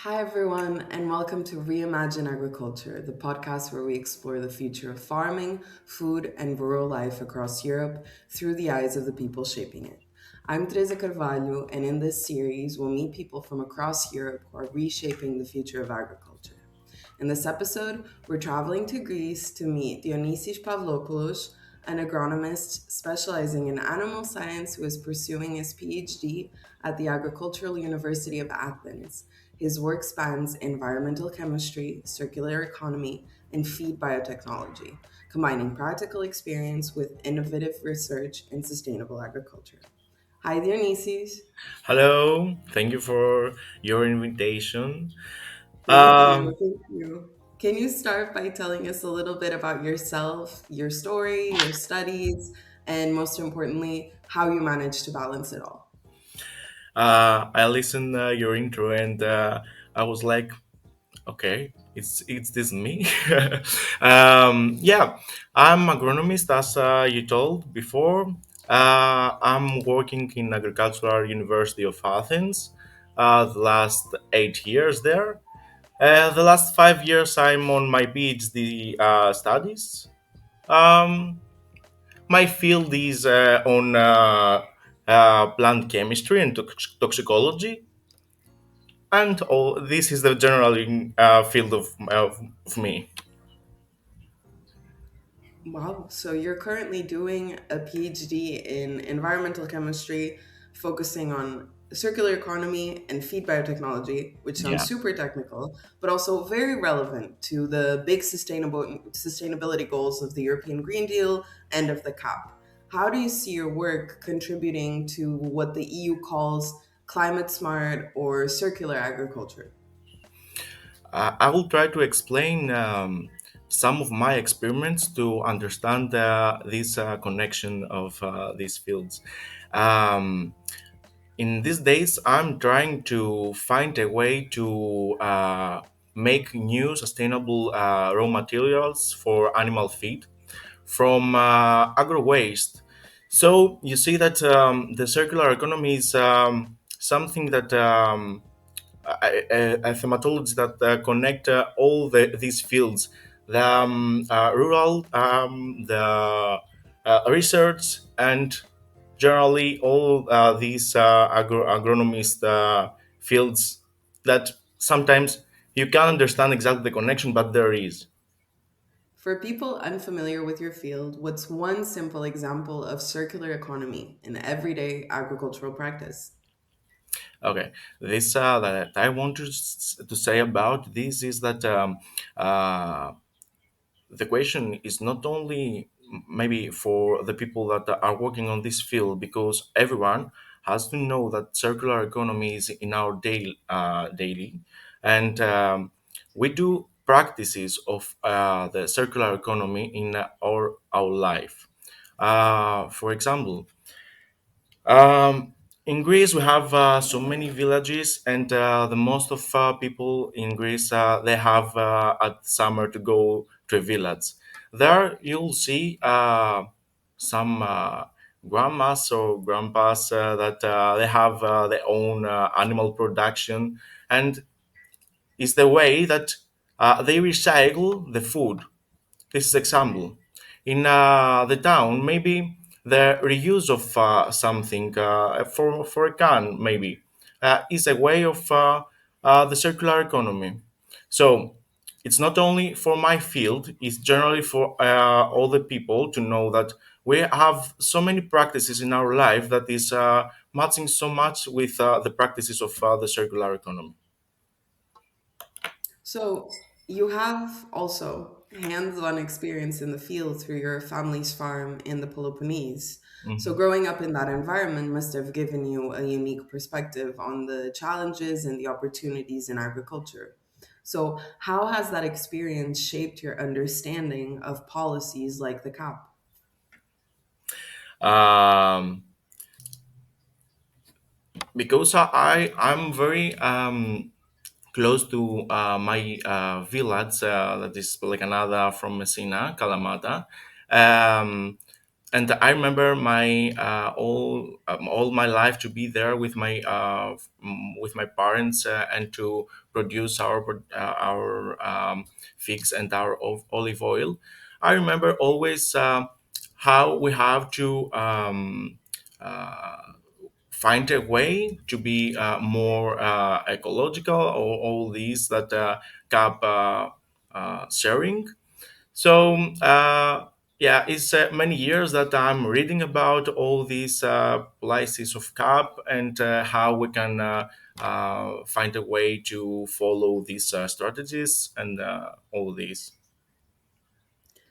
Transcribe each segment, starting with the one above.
Hi, everyone, and welcome to ReImagine Agriculture, the podcast where we explore the future of farming, food, and rural life across Europe through the eyes of the people shaping it. I'm Teresa Carvalho, and in this series, we'll meet people from across Europe who are reshaping the future of agriculture. In this episode, we're traveling to Greece to meet Dionysios Pavlopoulos, an agronomist specializing in animal science who is pursuing his PhD at the Agricultural University of Athens. His work spans environmental chemistry, circular economy, and feed biotechnology, combining practical experience with innovative research in sustainable agriculture. Hi, Dionysios. Hello, thank you for your invitation. Thank you. Um, Thank you. Can you start by telling us a little bit about yourself, your story, your studies, and most importantly, how you managed to balance it all? I listened your intro and I was like, okay, it's this me. Yeah, I'm agronomist as you told before. I'm working in Agricultural University of Athens. The last 8 years there. The last 5 years I'm on my PhD studies. Um, My field is on plant chemistry and toxicology, and all this is the general field of me. Wow. So you're currently doing a PhD in environmental chemistry, focusing on circular economy and feed biotechnology, which sounds Yeah. super technical, but also very relevant to the big sustainability goals of the European Green Deal and of the CAP. How do you see your work contributing to what the EU calls climate smart or circular agriculture? I will try to explain some of my experiments to understand this connection of these fields. Um, in these days, I'm trying to find a way to make new sustainable raw materials for animal feed from agro waste. So you see that the circular economy is something that a thematology that connect all these fields, the rural, the research, and generally all these agronomist fields that sometimes you can't understand exactly the connection, but there is. For people unfamiliar with your field, what's one simple example of circular economy in everyday agricultural practice? Okay, this that I want to say about this is that uh, the question is not only maybe for the people that are working on this field, because everyone has to know that circular economy is in our daily, and we do practices of the circular economy in our life. For example, in Greece, we have so many villages, and the most of people in Greece they have at summer to go to a village. There, you'll see some grandmas or grandpas that they have their own animal production, and it's the way that they recycle the food. This is example. In the town, maybe the reuse of something for a can maybe is a way of the circular economy. So it's not only for my field; it's generally for all the people to know that we have so many practices in our life that is matching so much with the practices of the circular economy. So, you have also hands on experience in the field through your family's farm in the Peloponnese. So, Mhm. growing up in that environment must have given you a unique perspective on the challenges and the opportunities in agriculture. So, how has that experience shaped your understanding of policies like the CAP? Um, because I'm very close to my village that is like another from Messina, Kalamata. Um, and I remember my all my life to be there with my parents and to produce our figs and our olive oil. I remember always how we have to find a way to be more ecological, or all these that cap sharing. So yeah, it's many years that I'm reading about all these policies of CAP, and how we can find a way to follow these strategies and all these.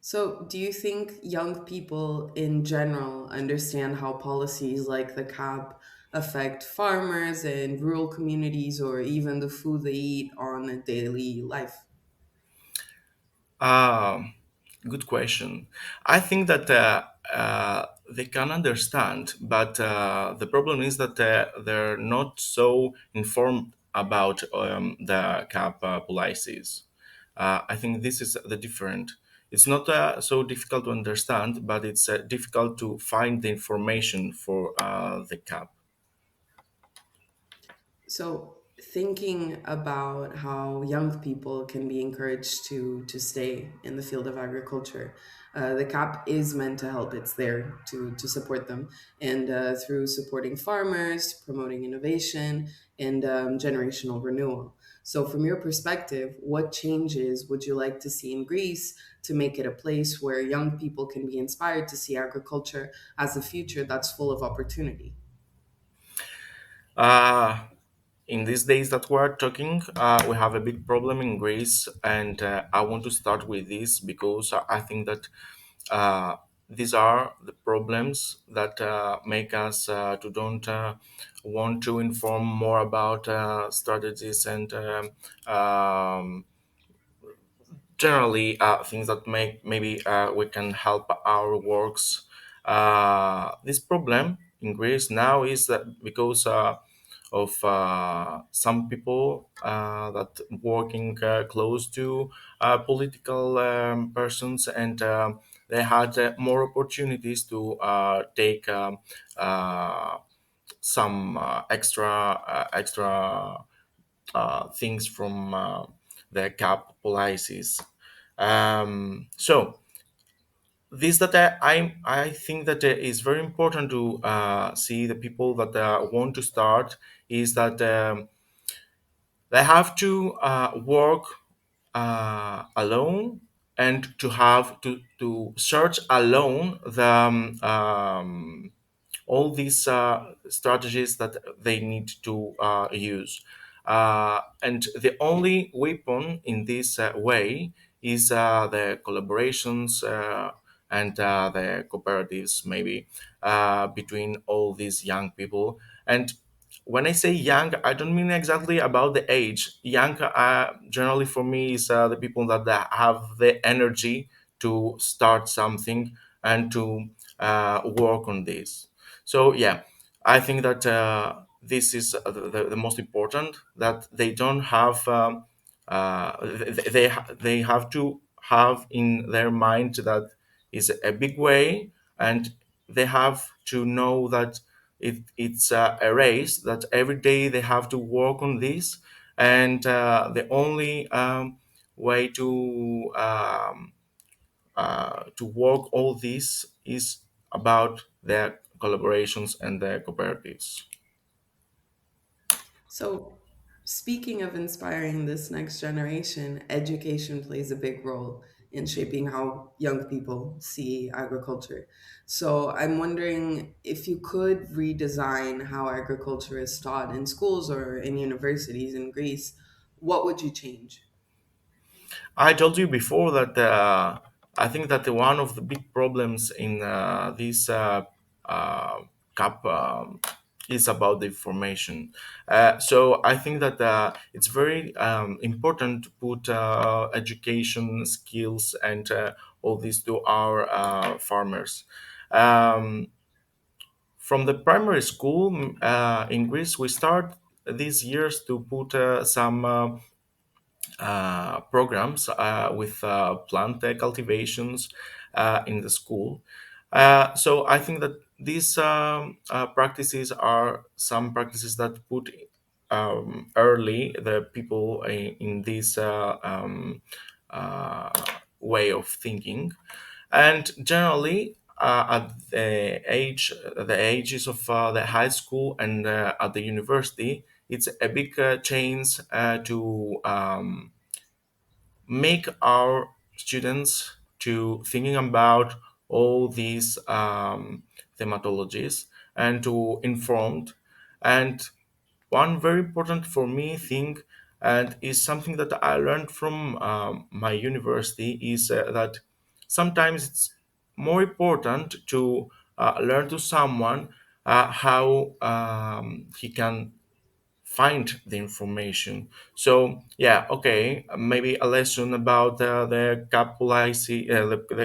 So, do you think young people in general understand how policies like the CAP affect farmers and rural communities, or even the food they eat on a daily life? Um, Good question. I think that they can understand, but the problem is that they're not so informed about the CAP policies. I think this is the different. It's not so difficult to understand, but it's difficult to find the information for the CAP. So, thinking about how young people can be encouraged to stay in the field of agriculture, the CAP is meant to help. It's there to support them, and through supporting farmers, promoting innovation, and generational renewal. So, from your perspective, what changes would you like to see in Greece to make it a place where young people can be inspired to see agriculture as a future that's full of opportunity? Uh, in these days that we're talking, we have a big problem in Greece, and I want to start with this because I think that uh, these are the problems that make us to don't want to inform more about strategies and generally things that make maybe we can help our works. This problem in Greece now is that because of some people that working close to political persons, and they had more opportunities to take some extra things from the cap policies. So this that I think that is very important to see the people that want to start is that they have to work alone, and to have to search alone the all these strategies that they need to use. And the only weapon in this way is the collaborations and the cooperatives, maybe between all these young people. And when I say young, I don't mean exactly about the age. Young, generally for me, is the people that have the energy to start something and to work on this. So yeah, I think that this is the most important. That they don't have, they have to have in their mind that is a big way, and they have to know that it's a race, that every day they have to work on this, and the only way to work all this is about their collaborations and their cooperatives. So, speaking of inspiring this next generation, education plays a big role in shaping how young people see agriculture. So, I'm wondering if you could redesign how agriculture is taught in schools or in universities in Greece, what would you change? I told you before that I think that one of the big problems in this uh, CAP is about the information. So I think that it's very important to put education skills and all this to our farmers. Um, from the primary school in Greece, we start these years to put some programs with plant cultivations in the school. So I think that these practices are some practices that put early the people in this uh, way of thinking, and generally at the ages of the high school and at the university, it's a big change to make our students to thinking about all these thematologies and to informed. And one very important for me thing, and is something that I learned from my university, is that sometimes it's more important to learn to someone how he can find the information. So yeah, okay, maybe a lesson about the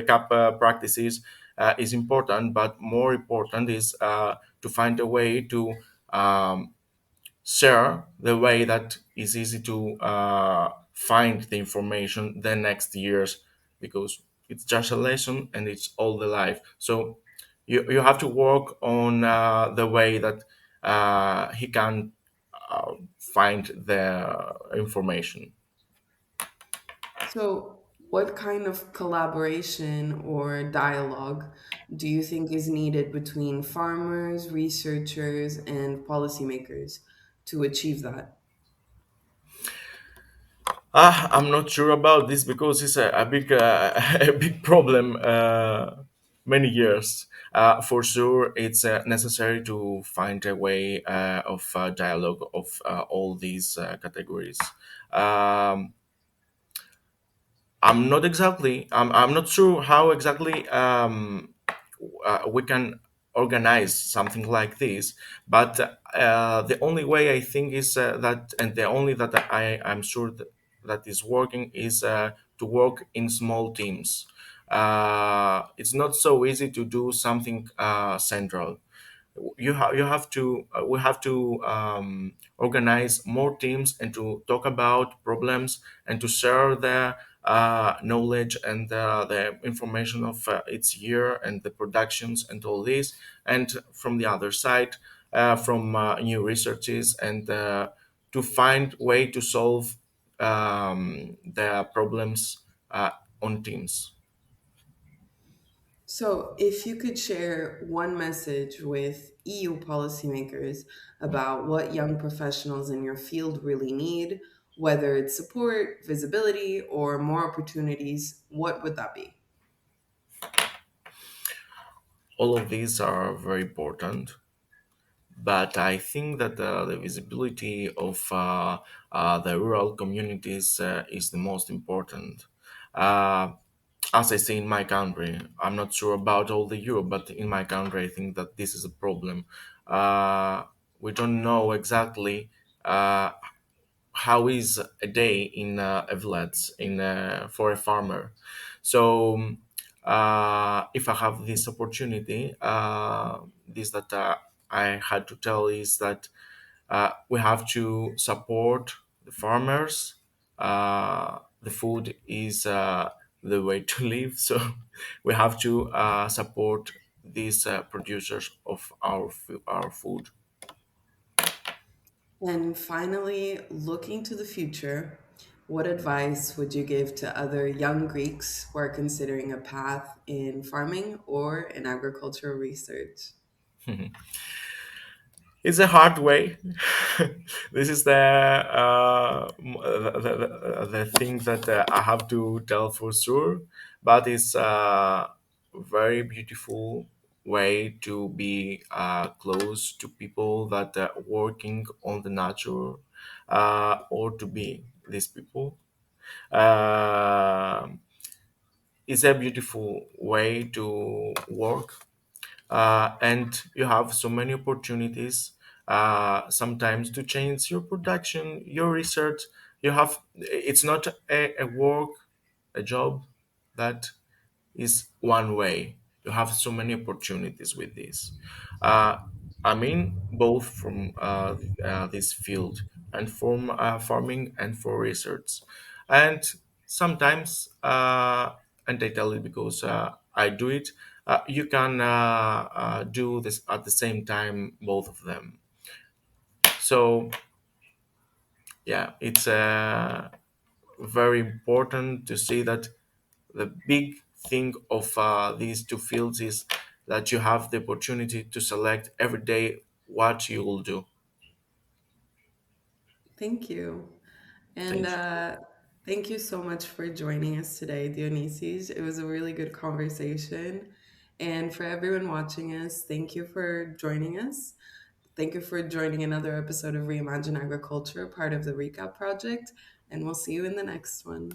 cap practices is important, but more important is to find a way to um, share the way that is easy to find the information the next years, because it's just a lesson and it's all the life. So you have to work on the way that he can find the information. So, what kind of collaboration or dialogue do you think is needed between farmers, researchers, and policymakers to achieve that? I'm not sure about this because it's a big a big problem. Many years, for sure, it's necessary to find a way of dialogue of all these categories. Um, I'm not exactly. I'm not sure how exactly we can organize something like this. But the only way I think is that, and the only that I'm sure that is working is to work in small teams. It's not so easy to do something central. You have to we have to organize more teams and to talk about problems and to share the knowledge and the information of its year and the productions and all this, and from the other side, from new researches, and to find way to solve the problems on teams. So, if you could share one message with EU policymakers about what young professionals in your field really need, whether it's support, visibility, or more opportunities, what would that be? All of these are very important, but I think that the visibility of the rural communities is the most important. Uh, as I say in my country, I'm not sure about all the Europe, but in my country, I think that this is a problem. Uh, we don't know exactly how is a day in a village in for a farmer. So if I have this opportunity, this that I had to tell is that we have to support the farmers. The food is the way to live, so we have to support these producers of our food. And finally, looking to the future, what advice would you give to other young Greeks who are considering a path in farming or in agricultural research? It's a hard way. This is the thing that I have to tell for sure. But it's a very beautiful way to be close to people that are working on the nature, or to be these people. Um it's a beautiful way to work, and you have so many opportunities sometimes to change your production, your research. You have, it's not a work, a job that is one way. You have so many opportunities with this. Uh, I mean, both from this field and from farming and for research. And sometimes, and I tell it because I do it, you can do this at the same time, both of them. So yeah, it's very important to see that the big thing of these two fields is that you have the opportunity to select every day what you will do. Thank you. And Thank you. thank you so much for joining us today, Dionysius. It was a really good conversation. And for everyone watching us, thank you for joining us. Thank you for joining another episode of Reimagine Agriculture, part of the Recap Project. And we'll see you in the next one.